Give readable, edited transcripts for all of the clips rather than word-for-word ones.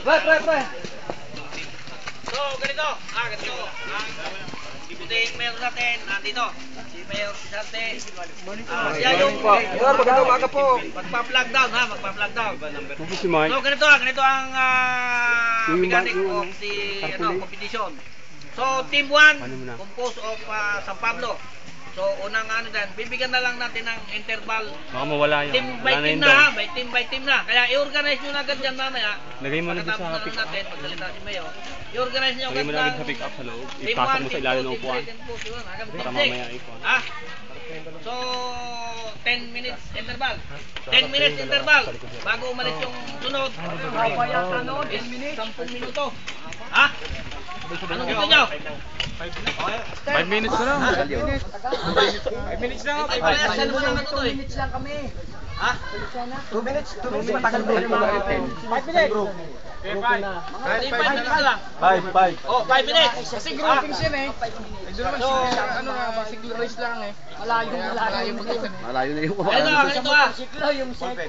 Pre. So, ganito. Ganito. Ang mayor natin, nandito. Si Mayor Sante. Siya yung Magandang umaga po. magpa-flag down, ha? Magpa-flag down. So, ganito ang mechanic of the competition. So, team 1, composed of San Pablo. So, unang din, bibigyan na lang natin ng interval. Baka mawala yun. Team by team na, ha? By team na. Kaya i-organize nyo na agad dyan mamaya. Lagay mo na dito sa pick up. Natin, magsalita si Mayor. I-organize nyo Lagay agad mo na dito sa pick up sa loob. Ipasok mo sa ilalim ng upuan. Para mamaya ipon. So, 10 minutes interval. 10 minutes interval. Bago umalis yung sunod. Is 10 minuto. Ha? Anong gusto nyo? 5 minutes na lang. 5 minutes lang. 2 minutes lang kami. Ha? 2 minutes matagal po. 5 minutes. 5 minutes lang. 5. Oh, 5 minutes. Kasi groupings yan eh. So, ano na, single race lang eh. Malayo na yung Ganito yung second.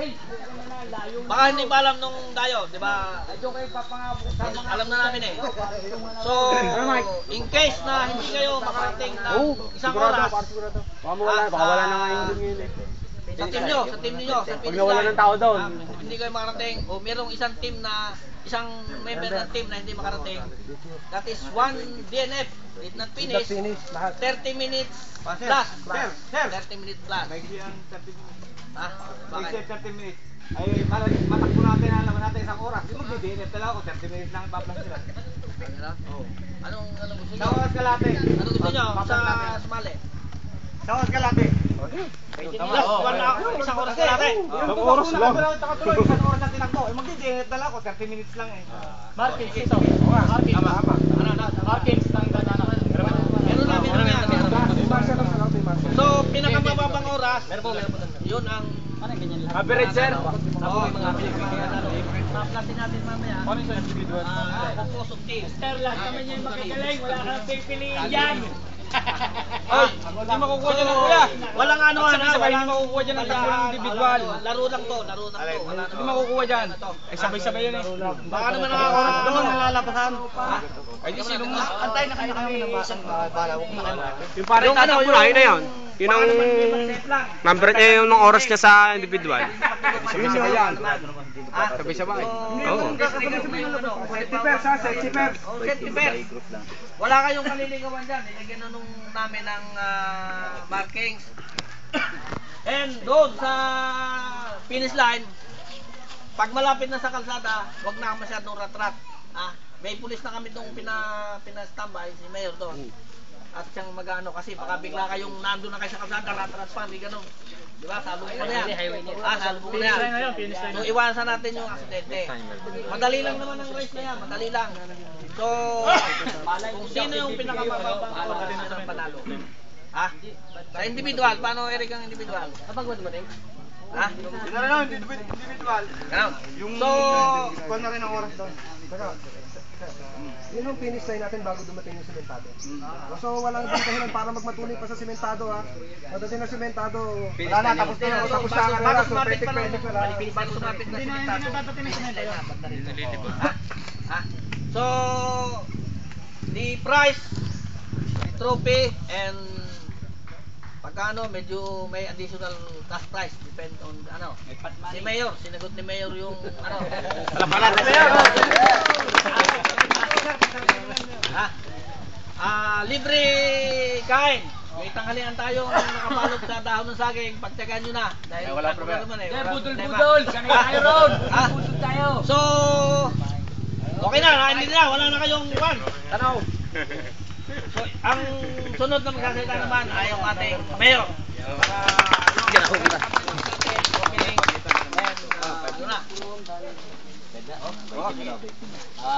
Baka hindi pa alam nung tayo, di ba? Alam na namin eh. So, in case na hindi kayo makarating ng isang oras, Baka wala na nga yung yun eh. sa team niyo, sa Pag nawala ng tao doon. hindi kayo makarating, o merong isang member ng team na hindi makarating, that is 1 DNF, did not finish, 30 minutes plus. 30 minutes plus. Ha? Bakit? 30 minutes. Ay, matakbo natin, alam natin isang oras. Yung mag-DNF talaga ako, 30 minutes lang ipaplas sila. Anong gusto nyo? Sa oras kalate. Anong gusto nyo sa sumali? Sa oras kalate. Plus 1 hour, isang oras ka natin. Isang oras lang. Isang oras na tinakbo. Mag-DNF talaga ako, 30 minutes lang eh. Markins ito. Markins. Markins ng ganana. Meron na. So, pinakamababang oras, yun ang Average sir. natin mamaya. Ano yung individual? Composed of teams. Lahat naman yung makagaling, wala ka nang pipiliin dyan. Ay, hindi makukuha dyan ng kuya. Walang ano Sabay-sabay hindi makukuha dyan ng takbo ng individual. Laro lang to. Wala Hindi makukuha dyan. Ay, sabay-sabay yun eh. Baka naman nakakaroon Doon nalalapasan. Ay, di sino mo? Antay na kami isang bala. Huwag mo Yung parang tatakbo na, yun na yun. Yun ang number niya yung oras niya sa individual. Sabay-sabay yan. Sabay-sabay. Oo. Safety first ha, safety first. Safety first. Wala kayong kaliligawan dyan. Ilagyan na nung namin ng markings. And doon sa finish line, pag malapit na sa kalsada, wag na masyadong rat-rat. May pulis na kami itong pinastambay, si Mayor doon. At siyang mag-ano kasi baka bigla kayong nandun na kayo sa kalsada, rat-rat pa, hindi ganun. Diba? Salubong ko na yan. Salubong ko na yan. So, iwasan natin yung aksidente. Madali lang naman ang race na yan. Madali lang. So, kung sino yung pinakamababang oras na panalo. Sa individual, paano Eric ang individual? Kapag dumating? Ito na lang, individual. Ganun. So, Kuha na rin ang oras doon. Yun yung finish line natin bago dumating yung sementado. So walang dahilan para magmatuloy pa sa sementado ha. Pagdating ng sementado, wala na, tapos na ang oras. So pwede na lang. bago sumapit na simentado. So, the prize, the trophy, and pagkano medyo may additional cash prize depend on si Mayor, sinagot ni Mayor yung Pala na Mayor. Libre kain. May tanghalian tayong nakapalog sa dahon ng saging, pagtyagaan nyo na dahil wala problema naman eh. Budol-budol, sanay tayo ron. Budol tayo. So, okay na, hindi na, wala na kayong tanaw. So, ang sunod na magsasalita naman ay yung ating Mayor.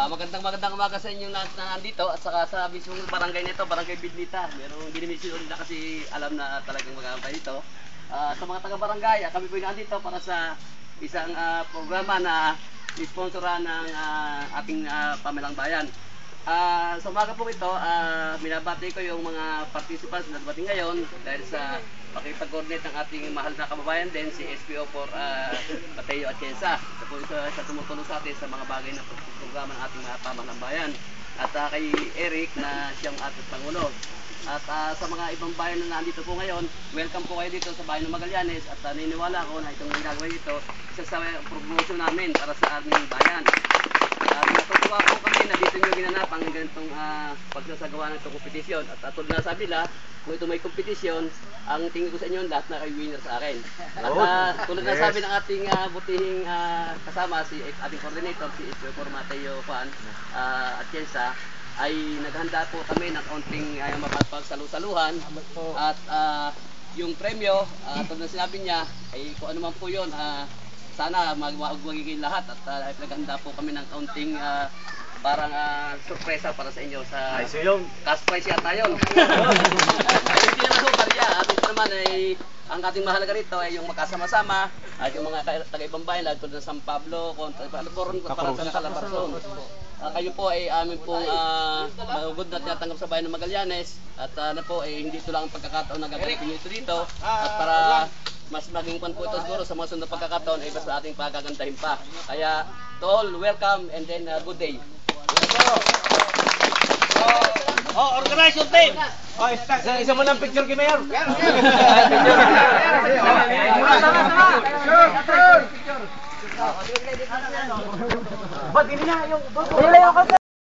Magandang umaga sa inyong lahat na nandito at saka sa mismong barangay nito, Barangay Bidlita. Pero dinimisyon nila kasi alam na talagang magkakaroon dito. Sa mga taga-barangay, kami po nandito para sa isang programa na isponsoran ng ating pamilang bayan. Sa umaga po ito, binabati ko yung mga participants na dumating ngayon dahil sa pakipag-coordinate ng ating mahal na kababayan din, si SPO4 Mateo Atienza. Ito po sa tumutulong sa atin sa mga bagay na programa ng ating mga pamahalang bayan. At kay Eric na siyang ating Pangulo. At sa mga ibang bayan na nandito po ngayon, welcome po kayo dito sa bayan ng Magallanes at naniniwala ko na itong ginagawa ito isa sa promotion namin para sa aming bayan. Natutuwa po kami na dito nyo ginanap ang ganitong pagsasagawa ng itong kompetisyon. At tulad na sabi nila, kung ito may kompetisyon, ang tingin ko sa inyo lahat na kayo winner sa akin. At tulad na sabi ng ating butihing kasama, si ating coordinator, si SPO4 Mateo Atienza, ay naghanda po kami ng kaunting mapagsalu-saluhan at yung premyo, tulad na sinabi niya, ay kung ano man po yun, sana magiging lahat at naghanda po kami ng kaunting parang sorpresa para sa inyo sa cash prize yata yun. Hindi naman po pariya, at ito naman ay ang ating mahalaga rito ay yung magkasama-sama at yung mga taga-ibang bayan tulad ng San Pablo, Coron, para sa Calabarzon. Kayo po ay amin pong good na tinatanggap sa bayan ng Magallanes at po ay hindi ito lang ang pagkakataon na gagawin nyo ito dito at para mas maging pan po ito siguro sa mga sunod na pagkakataon ay mas ating pagagandahin pa. Kaya to all, welcome and then good day. Organize your team! Isa mo ng picture kay Mayor. Ba't hindi na yung...